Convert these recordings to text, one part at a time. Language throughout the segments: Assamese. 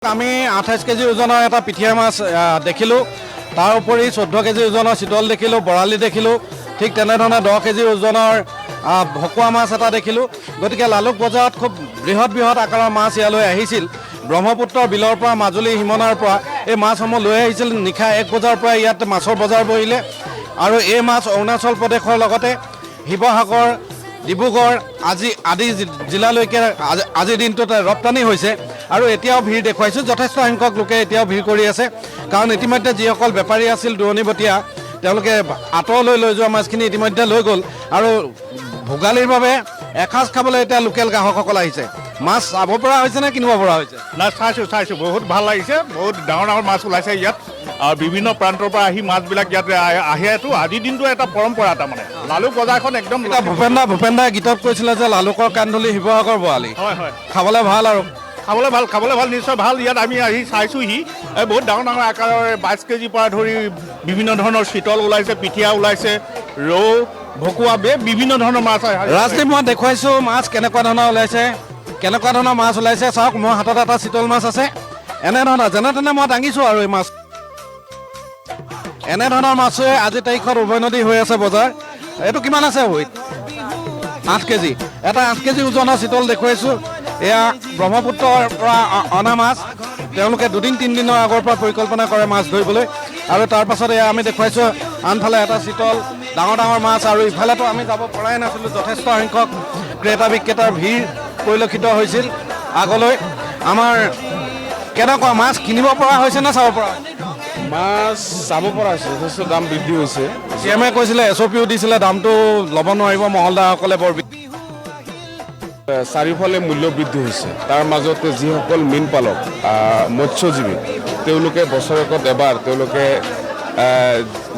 আমি 28 কেজি ওজনৰ এটা পিঠিয়া মাছ দেখিলোঁ। তাৰ উপৰি 14 কেজি ওজনৰ চিতল দেখিলোঁ, বৰালি দেখিলোঁ। ঠিক তেনেধৰণে 10 কেজি ওজনৰ ভকুৱা মাছ এটা দেখিলোঁ। গতিকে লালুক বজাৰত খুব বৃহৎ আকাৰৰ মাছ ইয়ালৈ আহিছিল। ব্ৰহ্মপুত্ৰৰ বিলৰ পৰা মাজুলী সিমনাৰ পৰা এই মাছসমূহ লৈ আহিছিল। নিশা 1 বজাৰ পৰা ইয়াত মাছৰ বজাৰ বহিলে আৰু এই মাছ অৰুণাচল প্ৰদেশৰ লগতে শিৱসাগৰ, ডিব্ৰুগড় আদি জিলালৈকে আজিৰ দিনটোত ৰপ্তানি হৈছে আৰু এতিয়াও ভিৰ দেখুৱাইছোঁ। যথেষ্ট সংখ্যক লোকে এতিয়াও ভিৰ কৰি আছে, কাৰণ ইতিমধ্যে যিসকল বেপাৰী আছিল দূৰণিবতীয়া, তেওঁলোকে আঁতৰলৈ লৈ যোৱা মাছখিনি ইতিমধ্যে লৈ গ'ল আৰু ভোগালীৰ বাবে এসাঁজ খাবলৈ এতিয়া লোকেল গ্ৰাহকসকল আহিছে। মাছ চাব পৰা হৈছে নে কিনিব পৰা হৈছে? নাই, চাইছোঁ বহুত ভাল লাগিছে। বহুত ডাঙৰ মাছ ওলাইছে ইয়াত আৰু বিভিন্ন প্ৰান্তৰ পৰা আহি মাছবিলাক ইয়াত আহেটো। আজিৰ দিনটো এটা পৰম্পৰা। তাৰমানে লালুক বজাৰখন একদম ভূপেন্দ্ৰাই গীতত কৈছিলে যে লালুকৰ কান্ধলি শিৱসাগৰ বৰালি। হয় খাবলৈ ভাল আৰু খাবলৈ ভাল নিশ্চয় ভাল। ইয়াত আমি আহি চাইছোঁহি বহুত ডাঙৰ আকাৰৰ 22 কেজিৰ পৰা ধৰি বিভিন্ন ধৰণৰ চিতল ওলাইছে, পিঠিয়া ওলাইছে, ৰৌ, ভকুৱা, বিভিন্ন ধৰণৰ মাছ। ৰাজদীপ, মই দেখুৱাইছোঁ মাছ কেনেকুৱা ধৰণৰ মাছ ওলাইছে। চাওক, মোৰ হাতত এটা চিতল মাছ আছে। এনেধৰণৰ যেনে তেনে মই দাঙিছোঁ আৰু এই মাছ। এনেধৰণৰ মাছে আজিৰ তাৰিখত উভৈনদী হৈ আছে বজাৰ। এইটো কিমান আছে ৱেইট? 8 কেজি। এটা 8 কেজি ওজনৰ চিতল দেখুৱাইছোঁ। এয়া ব্ৰহ্মপুত্ৰৰ পৰা অনা মাছ। তেওঁলোকে 2-3 দিনৰ আগৰ পৰা পৰিকল্পনা কৰে মাছ ধৰিবলৈ আৰু তাৰপাছত এয়া আমি দেখুৱাইছোঁ আনফালে এটা চিতল, ডাঙৰ মাছ। আৰু ইফালেতো আমি যাব পৰাই নাছিলোঁ। যথেষ্ট সংখ্যক ক্ৰেতা বিক্ৰেতাৰ ভিৰ পৰিলক্ষিত হৈছিল। আগলৈ আমাৰ কেনেকুৱা মাছ কিনিব পৰা হৈছে নে চাব পৰা? মাছ চাব পৰা হৈছে, যথেষ্ট দাম বৃদ্ধি হৈছে। CM কৈছিলে, SOPও দিছিলে, দামটো ল'ব নোৱাৰিব মহলদাৰসকলে। বৰ চাৰিওফালে মূল্য বৃদ্ধি হৈছে। তাৰ মাজতে যিসকল মীন পালক, মৎস্যজীৱী, তেওঁলোকে বছৰেকত এবাৰ তেওঁলোকে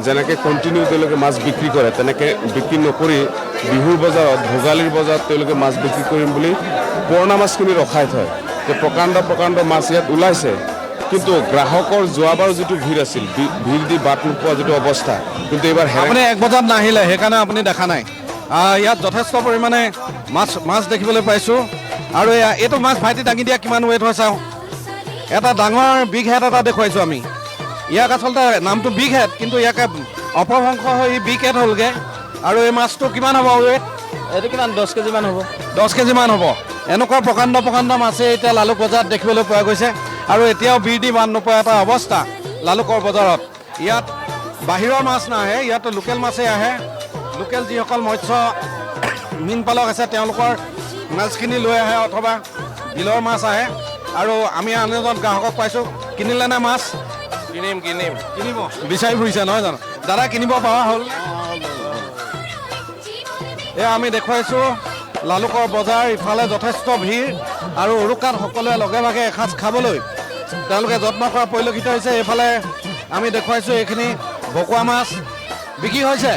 যেনেকৈ কণ্টিনিউ তেওঁলোকে মাছ বিক্ৰী কৰে, তেনেকৈ বিক্ৰী নকৰি বিহুৰ বজাৰত, ভোগালীৰ বজাৰত তেওঁলোকে মাছ বিক্ৰী কৰিম বুলি পুৰণা মাছখিনি ৰখাই থয়। প্ৰকাণ্ড মাছ ইয়াত ওলাইছে, কিন্তু গ্ৰাহকৰ যোৱাবাৰ যিটো ভিৰ আছিল, ভিৰ দি বাট নোপোৱা যিটো অৱস্থা, কিন্তু এইবাৰ আপুনি 1 বজাত নাহিলে, সেইকাৰণে আপুনি দেখা নাই। ইয়াত যথেষ্ট পৰিমাণে মাছ দেখিবলৈ পাইছোঁ। আৰু এইটো মাছ ভাইটি দাঙি দিয়া কিমান ৱেইট হয় চাওঁ। এটা ডাঙৰ বিগ হেড এটা দেখুৱাইছোঁ আমি। ইয়াক আচলতে নামটো বিগ হেড, কিন্তু ইয়াকে অপভ্ৰংশ হৈ বিগ হেড হ'লগৈ। আৰু এই মাছটো কিমান হ'ব ৱেইট? এইটো কিমান 10 কেজিমান হ'ব। 10 কেজিমান হ'ব। এনেকুৱা প্ৰকাণ্ড মাছেই এতিয়া লালুক বজাৰত দেখিবলৈ পোৱা গৈছে আৰু এতিয়াও ভিৰ দি বান্ধ নোপোৱা এটা অৱস্থা লালুকৰ বজাৰত। ইয়াত বাহিৰৰ মাছ নাহে, ইয়াত লোকেল মাছেই আহে। লোকেল যিসকল মৎস্য মীন পালক আছে, তেওঁলোকৰ মাছখিনি লৈ আহে অথবা বিলৰ মাছ আহে। আৰু আমি আন এজন গ্ৰাহকক পাইছোঁ। কিনিলে নে মাছ? কিনিব বিচাৰি ফুৰিছে নহয় জানো? দাদা, কিনিব পৰা হ'ল? এয়া আমি দেখুৱাইছোঁ লালুকৰ বজাৰ। ইফালে যথেষ্ট ভিৰ আৰু উৰুকাত সকলোৱে লগে ভাগে এসাঁজ খাবলৈ তেওঁলোকে যত্ন কৰা পৰিলক্ষিত হৈছে। এইফালে আমি দেখুৱাইছোঁ এইখিনি ভকুৱা মাছ বিক্ৰী হৈছে।